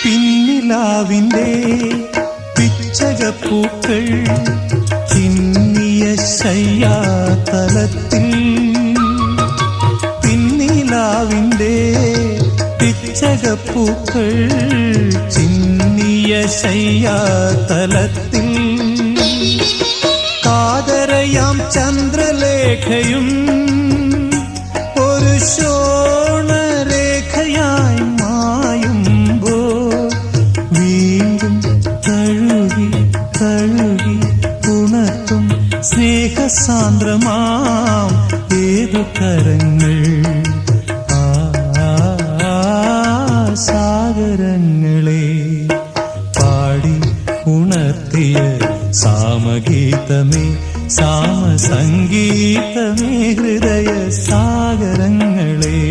പിന്നിലാവിൻ്റെ പിച്ചകപ്പൂക്കൾ ചിന്നിയ ശയ്യാതലത്തിൽ, പിന്നിലാവിൻ്റെ പിച്ചകപ്പൂക്കൾ ചിന്നിയ ശയ്യാതലത്തിൽ, കാതരയാം ചന്ദ്രലേഖയും ഒരു ശോണരേഖയായി മായുമ്പോൾ വീണ്ടും തഴുകി തഴുകി ഉണർത്തും സ്നേഹസാന്ദ്രമാം ഏതു കരങ്ങൾ, സാഗരങ്ങളെ പാടി ഉണർത്തിയ സാമഗീതമേ, സാമസംഗീതമേ, ഹൃദയ സാഗരങ്ങളെ.